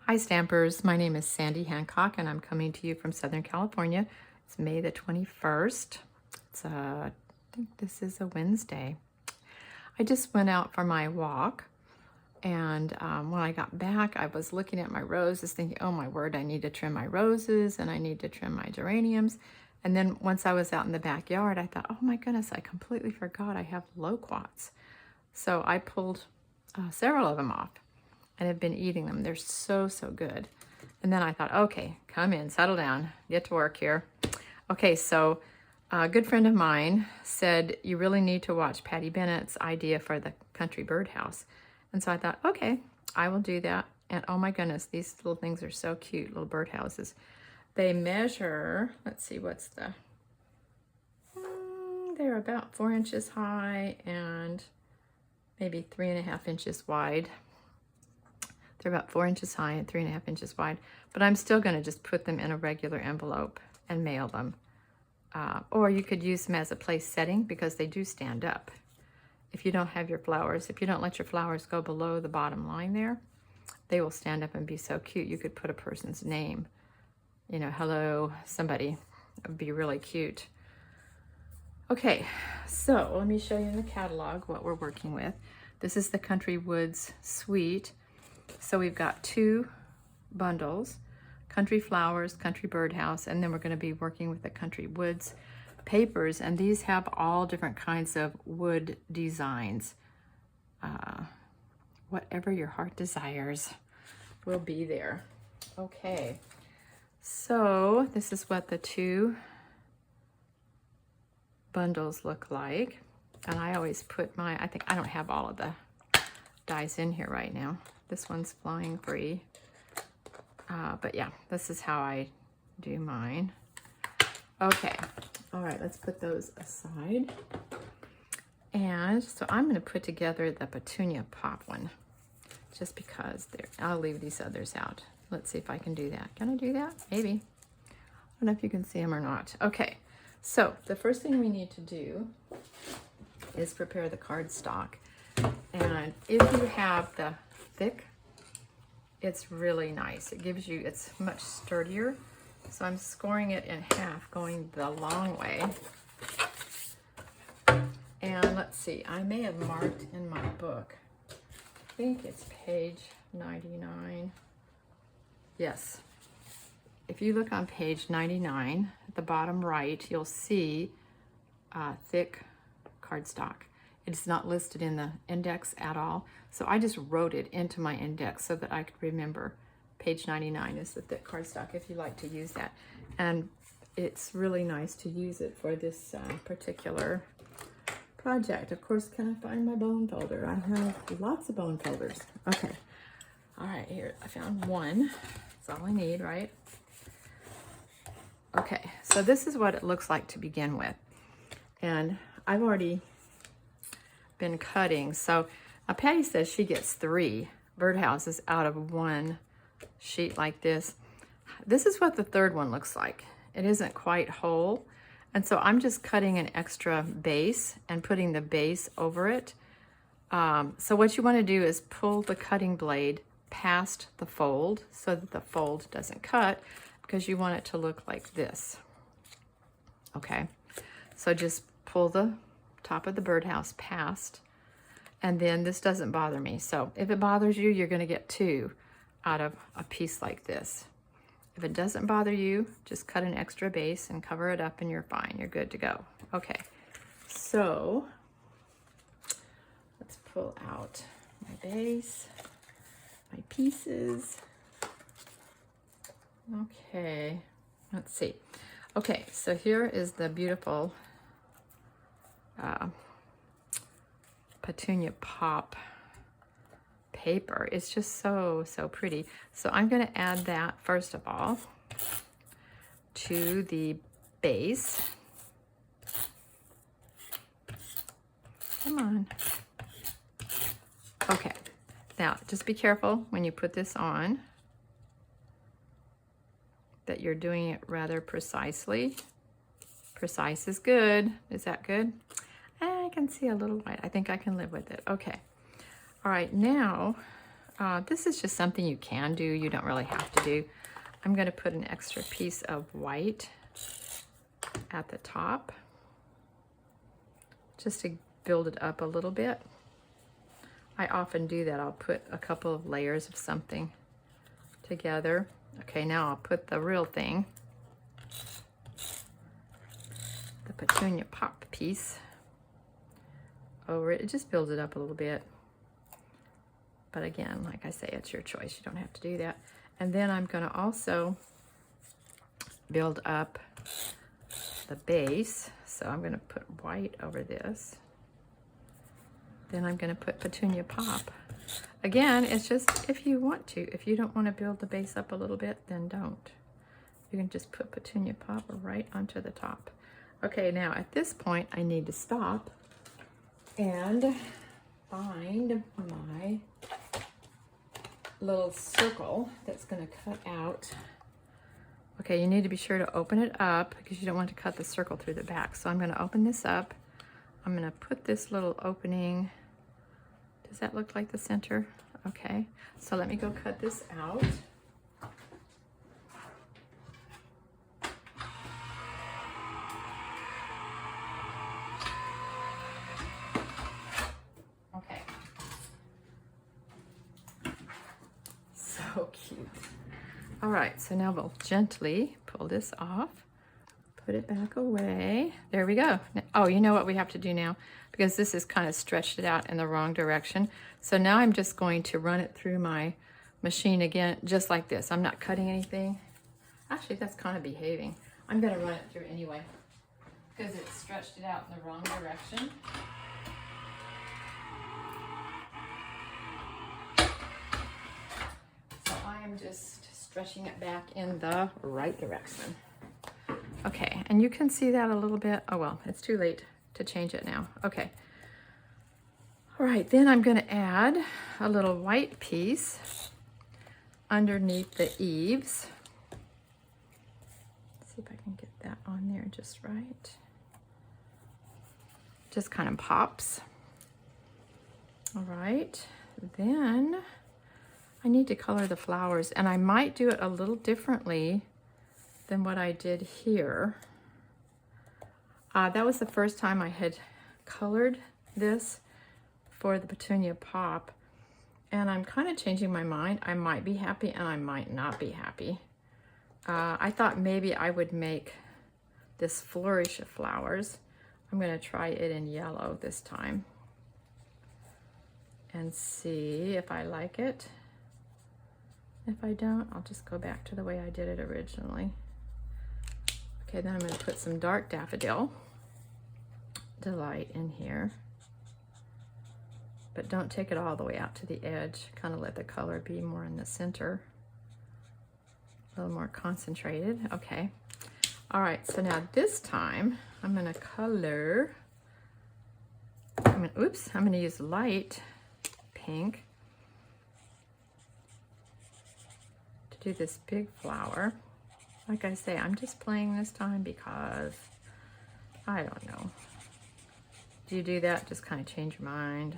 Hi Stampers, my name is Sandy Hancock and I'm coming to you from Southern California. It's May the 21st. I think this is a Wednesday. I just went out for my walk and when I got back I was looking at my roses thinking, oh my word, I need to trim my roses and I need to trim my geraniums. And then once I was out in the backyard I thought, oh my goodness, I completely forgot I have loquats. So I pulled several of them off and have been eating them. They're so, so good. And then I thought, okay, come in, settle down, get to work here. Okay, so a good friend of mine said, you really need to watch Patty Bennett's idea for the country birdhouse. And so I thought, okay, I will do that. And oh my goodness, these little things are so cute, little birdhouses. They measure, let's see, what's the, they're about 4 inches high and maybe 3.5 inches wide. They're about 4 inches high and 3.5 inches wide, but I'm still going to just put them in a regular envelope and mail them. Or you could use them as a place setting because they do stand up. If you don't have your flowers, if you don't let your flowers go below the bottom line there, they will stand up and be so cute. You could put a person's name, you know, hello, somebody. It would be really cute. Okay, so let me show you in the catalog what we're working with. This is the Country Woods Suite. So we've got 2 bundles, Country Flowers, Country Birdhouse, and then we're going to be working with the Country Woods papers, and these have all different kinds of wood designs. Whatever your heart desires will be there. Okay, so this is what the 2 bundles look like, and I always put my, I don't have all of the dies in here right now. This one's flying free. But yeah, this is how I do mine. Okay, all right, let's put those aside. And so I'm gonna put together the Petunia Pop one, just because I'll leave these others out. Let's see if I can do that. Can I do that? Maybe. I don't know if you can see them or not. Okay, so the first thing we need to do is prepare the cardstock. And if you have the thick, it's really nice. It gives you, it's much sturdier. So I'm scoring it in half, going the long way. And let's see, I may have marked in my book. I think it's page 99. Yes. If you look on page 99, at the bottom right, you'll see thick cardstock. It's not listed in the index at all. So I just wrote it into my index so that I could remember page 99 is the thick cardstock if you like to use that. And it's really nice to use it for this particular project. Of course, can I find my bone folder? I have lots of bone folders. Okay. All right, here, I found one. That's all I need, right? Okay, so this is what it looks like to begin with. And I've already been cutting. So Patty says she gets 3 birdhouses out of 1 sheet like this. This is what the 3rd one looks like. It isn't quite whole. And so I'm just cutting an extra base and putting the base over it. So what you want to do is pull the cutting blade past the fold so that the fold doesn't cut, because you want it to look like this. Okay, so just pull the top of the birdhouse past, and then this doesn't bother me. So if it bothers you, you're going to get 2 out of a piece like this. If it doesn't bother you, just cut an extra base and cover it up and you're fine. You're good to go. Okay, so let's pull out my base, my pieces. Okay, let's see. Okay, so here is the beautiful Petunia Pop paper. It's just so, so pretty. So I'm going to add that, first of all, to the base. Come on. Okay, now just be careful when you put this on that you're doing it rather precisely. Precise is good. Is that good? I can see a little white. I think I can live with it. Okay. All right, now This is just something you can do. You don't really have to do. I'm going to put an extra piece of white at the top just to build it up a little bit. I often do that. I'll put a couple of layers of something together. Okay, now I'll put the real thing, the petunia pop piece, over it. It just builds it up a little bit. But again, like I say, it's your choice. You don't have to do that. And then I'm going to also build up the base. So I'm going to put white over this. Then I'm going to put petunia pop. Again, it's just if you want to. If you don't want to build the base up a little bit, then don't. You can just put petunia pop right onto the top. Okay, now at this point, I need to stop and find my little circle that's going to cut out. Okay, you need to be sure to open it up because you don't want to cut the circle through the back. So I'm going to open this up. I'm going to put this little opening. Does that look like the center? Okay, so let me go cut this out. Okay. So cute. All right, so now we'll gently pull this off, put it back away. There we go. Oh, you know what we have to do now? Because this is kind of stretched it out in the wrong direction. So now I'm just going to run it through my machine again, just like this. I'm not cutting anything. Actually, that's kind of behaving. I'm gonna run it through anyway because it stretched it out in the wrong direction. So I am just stretching it back in the right direction. Okay, and you can see that a little bit. Oh well, it's too late to change it now. Okay. All right, then I'm going to add a little white piece underneath the eaves. Let's see if I can get that on there just right. Just kind of pops. All right, then I need to color the flowers, and I might do it a little differently than what I did here. That was the first time I had colored this for the petunia pop, and I'm kind of changing my mind. I might be happy and I might not be happy. I thought maybe I would make this flourish of flowers. I'm going to try it in yellow this time and see if I like it. If I don't, I'll just go back to the way I did it originally. Okay, then I'm going to put some dark daffodil delight in here, but don't take it all the way out to the edge. Kind of let the color be more in the center, a little more concentrated. Okay, all right, so now this time I'm going to color, I'm going to use light pink to do this big flower. Like I say, I'm just playing this time because I don't know. Do you do that? Just kind of change your mind.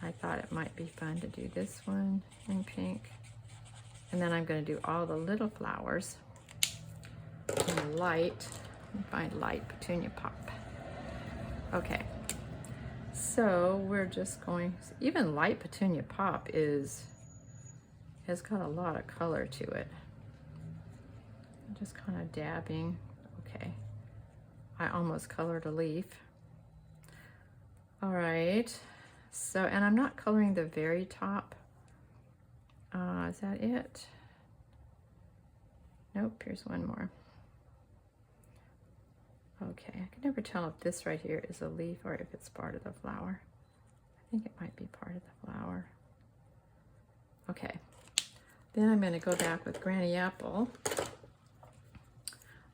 I thought it might be fun to do this one in pink. And then I'm going to do all the little flowers in light. Let me find light petunia pop. Okay. So we're just going, even light petunia pop has got a lot of color to it. I'm just kind of dabbing. Okay. I almost colored a leaf. All right. So, and I'm not coloring the very top. Is that it? Nope, here's one more. Okay, I can never tell if this right here is a leaf or if it's part of the flower. I think it might be part of the flower. Okay, then I'm going to go back with Granny Apple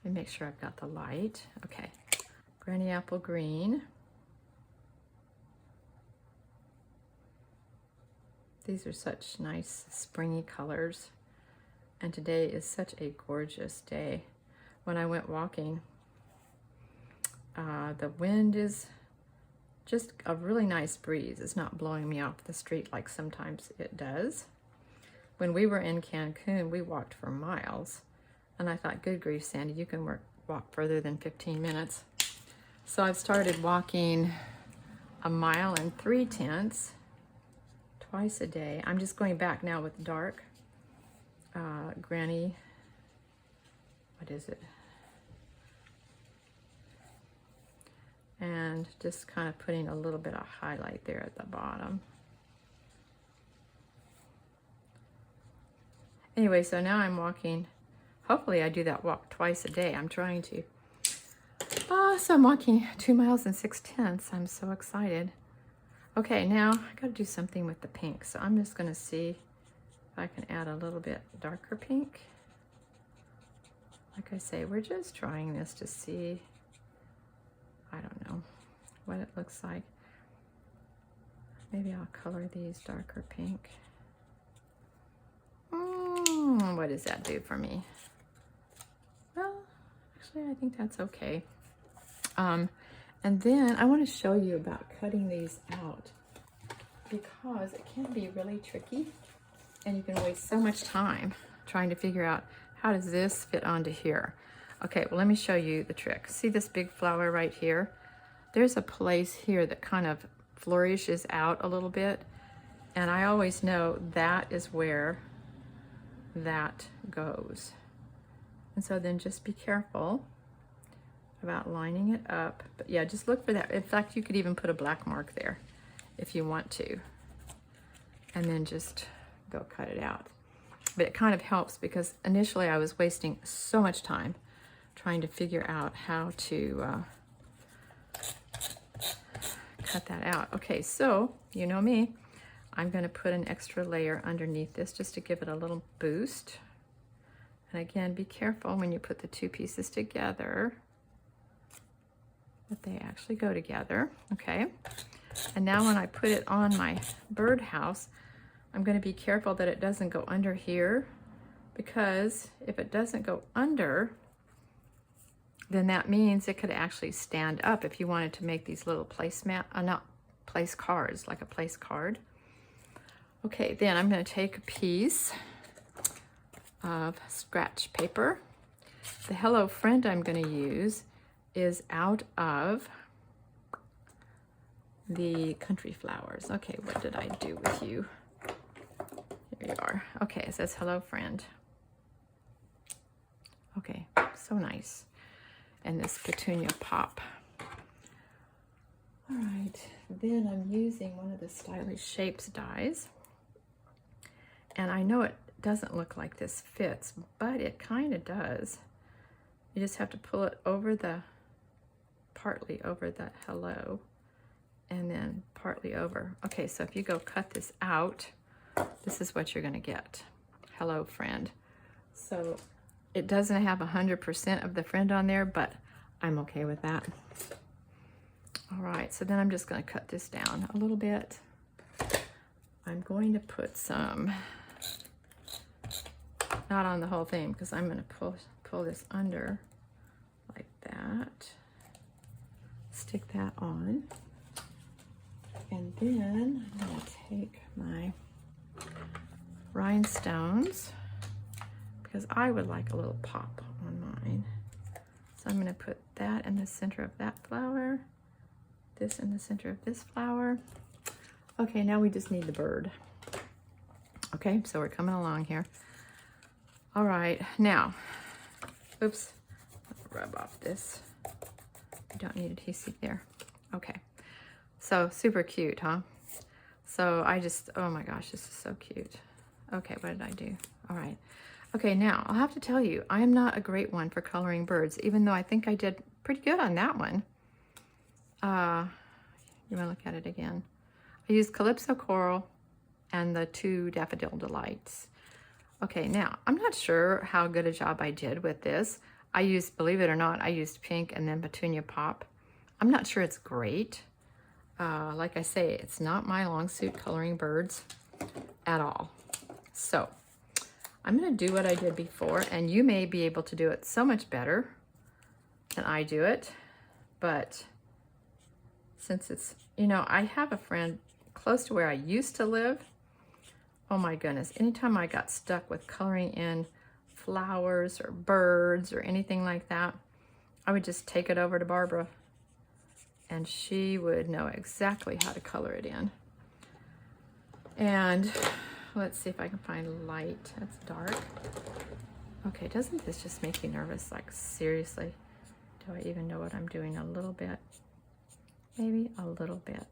and make sure I've got the light. Okay, Granny Apple green. These are such nice springy colors, and today is such a gorgeous day. When I went walking, the wind is just a really nice breeze. It's not blowing me off the street like sometimes it does. When we were in Cancun, we walked for miles. And I thought, good grief, Sandy, you can walk further than 15 minutes. So I've started walking 1 mile and 3/10 twice a day. I'm just going back now with dark granny, what is it? And just kind of putting a little bit of highlight there at the bottom. Anyway, so now I'm walking. Hopefully I do that walk twice a day. I'm trying to. So I'm walking 2 miles and 6/10. I'm so excited. Okay, now I gotta do something with the pink. So I'm just gonna see if I can add a little bit darker pink. Like I say, we're just trying this to see, I don't know what it looks like. Maybe I'll color these darker pink. What does that do for me? Well, actually, I think that's okay. And then I want to show you about cutting these out, because it can be really tricky and you can waste so much time trying to figure out how does this fit onto here. Okay, well, let me show you the trick. See this big flower right here? There's a place here that kind of flourishes out a little bit, and I always know that is where that goes. And so then just be careful about lining it up. But yeah, just look for that. In fact, you could even put a black mark there if you want to, and then just go cut it out. But it kind of helps, because initially I was wasting so much time trying to figure out how to cut that out. Okay, so you know me, I'm going to put an extra layer underneath this just to give it a little boost. And again, be careful when you put the two pieces together that they actually go together. Okay, and now when I put it on my birdhouse, I'm going to be careful that it doesn't go under here, because if it doesn't go under, then that means it could actually stand up if you wanted to make these little not place cards, like a place card. Okay, then I'm going to take a piece of scratch paper. The Hello Friend I'm going to use is out of the Country Flowers. Okay, what did I do with you? Here you are. Okay, it says Hello Friend. Okay, so nice. And this Petunia Pop. All right, then I'm using one of the Stylish Shapes dies. And I know it doesn't look like this fits, but it kind of does. You just have to pull it over partly over that hello, and then partly over. Okay, so if you go cut this out, this is what you're gonna get. Hello Friend. So it doesn't have 100% of the friend on there, but I'm okay with that. All right, so then I'm just gonna cut this down a little bit. I'm going to put some, not on the whole thing, because I'm gonna pull this under like that. Stick that on. And then I'm gonna take my rhinestones, because I would like a little pop on mine. So I'm gonna put that in the center of that flower, this in the center of this flower. Okay, now we just need the bird. Okay, so we're coming along here. All right, now, oops, rub off this. I don't need adhesive there. Okay, so super cute, huh? So I just, oh my gosh, this is so cute. Okay, what did I do? All right. Okay, now I'll have to tell you, I am not a great one for coloring birds, even though I think I did pretty good on that one. You wanna look at it again? I used Calypso Coral and the 2 Daffodil Delights. Okay, now I'm not sure how good a job I did with this. I used, believe it or not, I used pink and then Petunia Pop. I'm not sure it's great. Like I say, it's not my long suit coloring birds at all. So I'm gonna do what I did before, and you may be able to do it so much better than I do it, but since it's, you know, I have a friend close to where I used to live. Oh my goodness, anytime I got stuck with coloring in flowers or birds or anything like that, I would just take it over to Barbara and she would know exactly how to color it in. And let's see if I can find light. That's dark. Okay, doesn't this just make you nervous? Like, seriously, do I even know what I'm doing? A little bit, maybe a little bit.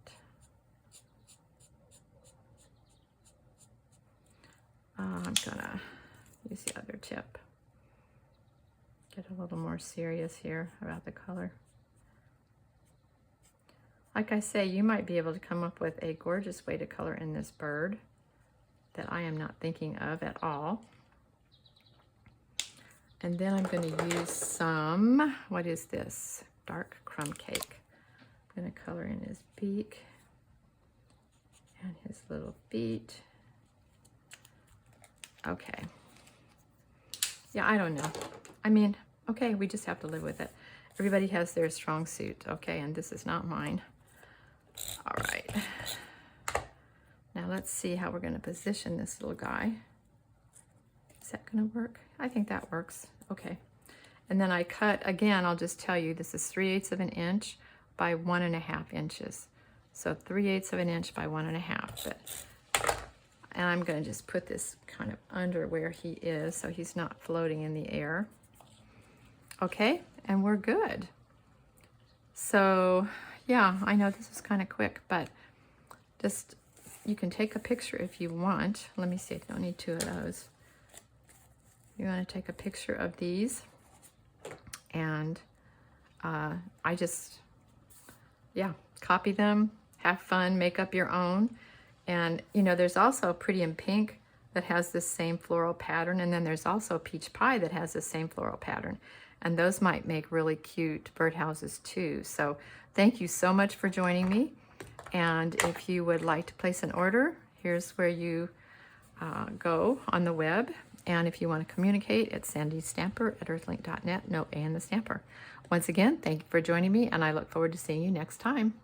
I'm gonna use the other tip. Get a little more serious here about the color. Like I say, you might be able to come up with a gorgeous way to color in this bird that I am not thinking of at all. And then I'm going to use some, what is this? Dark crumb cake. I'm going to color in his beak and his little feet. Okay. Yeah, I don't know. I mean, okay, we just have to live with it. Everybody has their strong suit, okay, and this is not mine. All right. Now let's see how we're going to position this little guy. Is that going to work? I think that works. Okay. And then I cut, again, I'll just tell you, this is 3/8 of an inch by 1.5 inches. So 3/8 of an inch by 1.5. And I'm going to just put this kind of under where he is so he's not floating in the air. Okay, and we're good. So, yeah, I know this is kind of quick, but just, you can take a picture if you want. Let me see, I don't need 2 of those. You want to take a picture of these, and I just, yeah, copy them, have fun, make up your own. And, you know, there's also Pretty in Pink that has this same floral pattern, and then there's also Peach Pie that has the same floral pattern. And those might make really cute birdhouses too. So thank you so much for joining me. And if you would like to place an order, here's where you go on the web. And if you want to communicate, it's sandystamper@earthlink.net, no A in the stamper. Once again, thank you for joining me, and I look forward to seeing you next time.